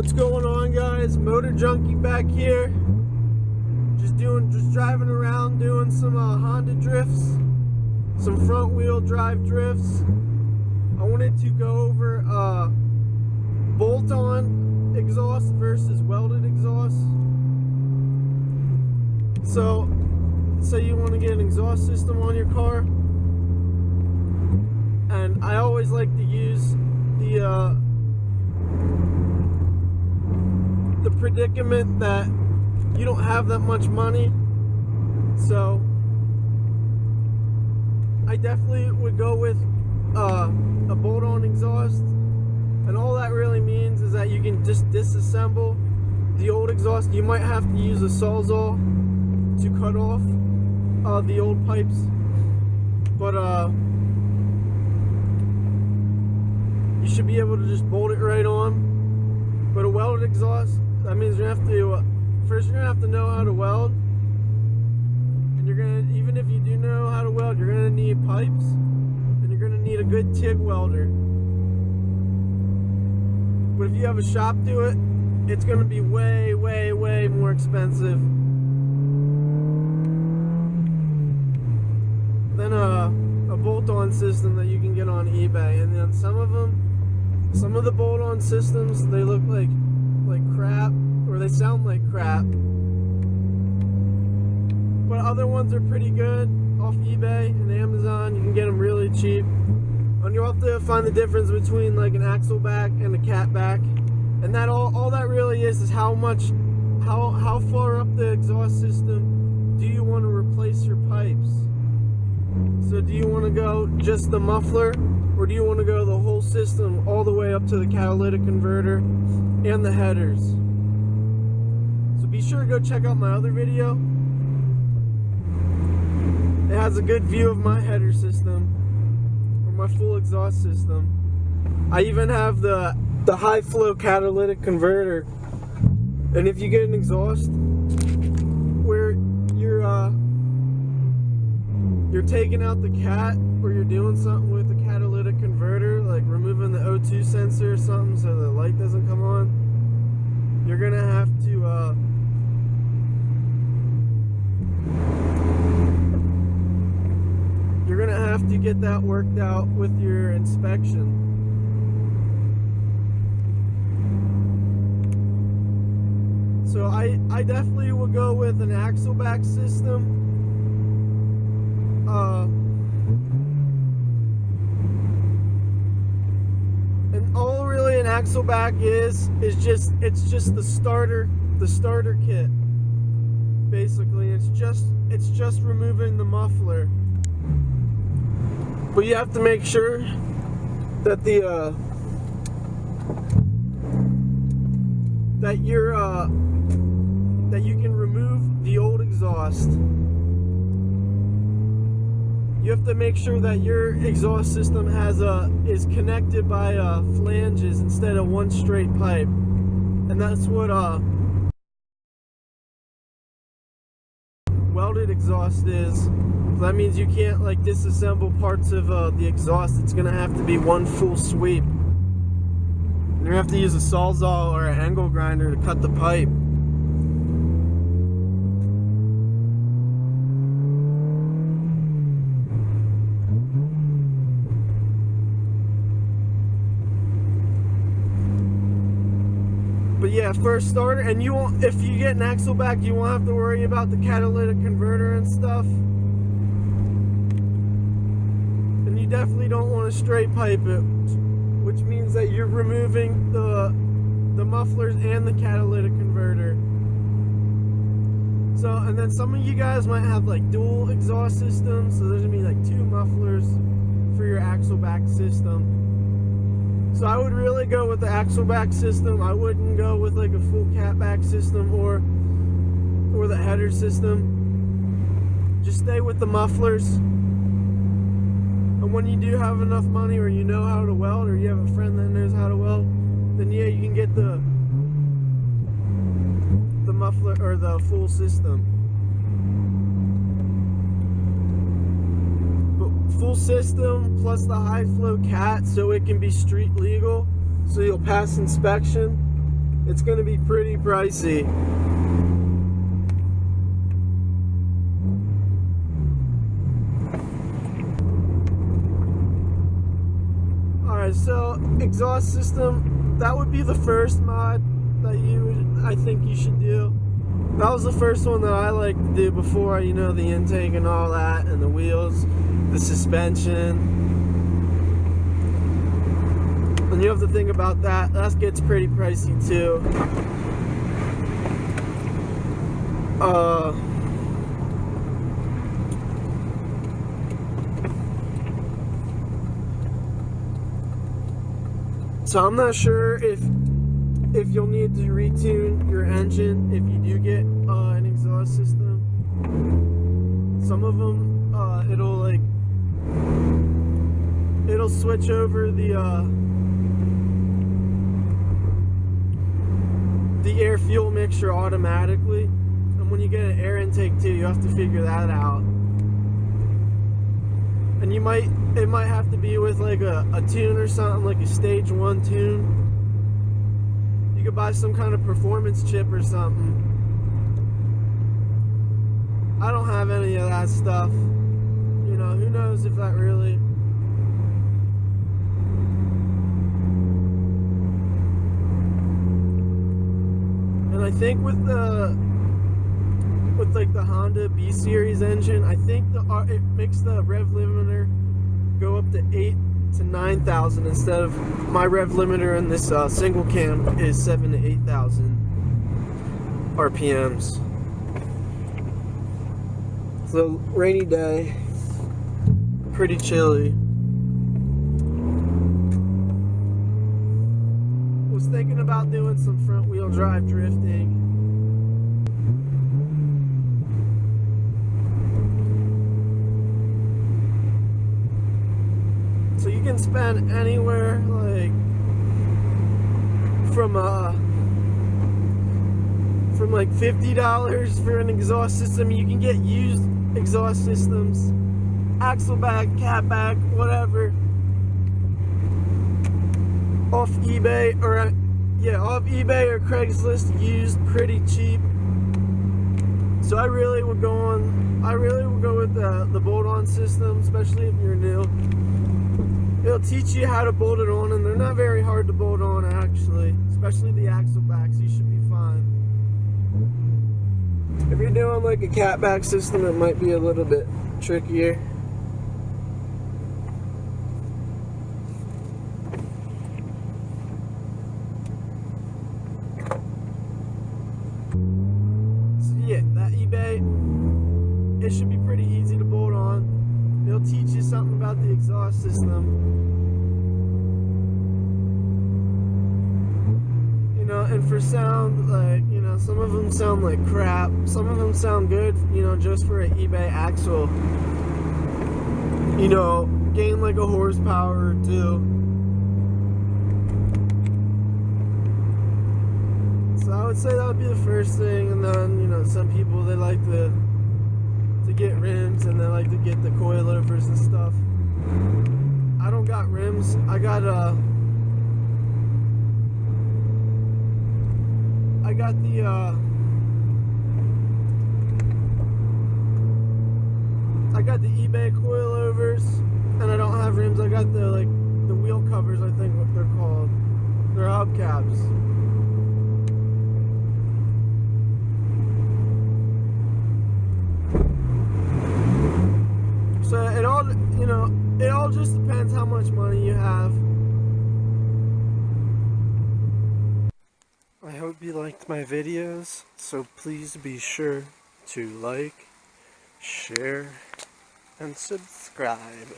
What's going on, guys? Motor Junkie back here. Just driving around doing some Honda drifts, some front wheel drive drifts. I wanted to go over bolt-on exhaust versus welded exhaust. So, say you want to get an exhaust system on your car, and I always like to use the predicament that you don't have that much money, so I definitely would go with a bolt-on exhaust. And all that really means is that you can just disassemble the old exhaust. You might have to use a sawzall to cut off the old pipes, but you should be able to just bolt it right on. But a welded exhaust, that means you're gonna have to first you're gonna have to know how to weld, and even if you do know how to weld, you're gonna need pipes, and you're gonna need a good TIG welder. But if you have a shop do it, it's gonna be way more expensive than a bolt-on system that you can get on eBay. And then some of the bolt-on systems, they look like crap, or they sound like crap, but other ones are pretty good off eBay and Amazon. You can get them really cheap, and you'll have to find the difference between like an axle back and a cat back, and that all that really is how far up the exhaust system do you want to replace your pipes. So do you want to go just the muffler, or do you want to go the whole system all the way up to the catalytic converter and the headers? So be sure to go check out my other video. It has a good view of my header system, or my full exhaust system. I even have the high flow catalytic converter. And if you get an exhaust where you're taking out the cat, or you're doing something with the catalytic converter, like removing the O2 sensor or something so the light doesn't come on, you're gonna have to get that worked out with your inspection. So I definitely would go with an axle back system. And all really an axle back is just the starter kit. Basically, it's just removing the muffler. But you have to make sure that that you can remove the old exhaust. You have to make sure that your exhaust system is connected by flanges instead of one straight pipe, and that's what welded exhaust is. So that means you can't like disassemble parts of the exhaust. It's gonna have to be one full sweep. You're gonna have to use a sawzall or an angle grinder to cut the pipe. But yeah, first starter, and if you get an axle back, you won't have to worry about the catalytic converter and stuff. And you definitely don't want to straight pipe it, which means that you're removing the mufflers and the catalytic converter. So, and then some of you guys might have like dual exhaust systems, so there's gonna be like 2 mufflers for your axle back system. So I would really go with the axle back system. I wouldn't go with like a full cat back system or the header system. Just stay with the mufflers. And when you do have enough money, or you know how to weld, or you have a friend that knows how to weld, then yeah, you can get the muffler or the full system. Full system plus the high flow cat, so it can be street legal, so you'll pass inspection. it's going to be pretty pricey. Alright, so exhaust system, that would be the first mod that I think you should do. That was the first one that I like to do before, you know, the intake and all that, and the wheels, the suspension. And you have to think about that. That gets pretty pricey too. So I'm not sure if you'll need to retune your engine if you do get an exhaust system. Some of them, it'll switch over the air fuel mixture automatically, and when you get an air intake too, you have to figure that out. And it might have to be with like a tune or something, like a stage 1 tune. You could buy some kind of performance chip or something. I don't have any of that stuff. You know, who knows if that really... And I think with like the Honda B series engine, I think it makes the rev limiter go up to 8,000 to 9,000 instead of my rev limiter in this single cam is 7,000 to 8,000 RPMs. So rainy day, pretty chilly. Was thinking about doing some front wheel drive drifting. So you can spend anywhere like from like $50 for an exhaust system. You can get used exhaust systems, axle back, cat back, whatever, off eBay or Craigslist, used, pretty cheap. So I really would go with the bolt-on system, especially if you're new. It'll teach you how to bolt it on, and they're not very hard to bolt on actually, especially the axle backs. You should be fine. If you're doing like a cat back system, it might be a little bit trickier. So yeah, that eBay, it should be pretty easy to bolt on. It'll teach you something about the exhaust system. You know, and for sound, like, you know, some of them sound like crap. Some of them sound good, you know, just for an eBay axle. You know, gain like a horsepower or two. So I would say that would be the first thing, and then, you know, some people, they like to get rims, and they like to get the coilovers and stuff. I don't got rims. I got the eBay coilovers, and I don't have rims. I got the wheel covers, I think what they're called. They're hubcaps. So it all, you know, it all just depends how much money you have. I hope you liked my videos, so please be sure to like, share, and subscribe.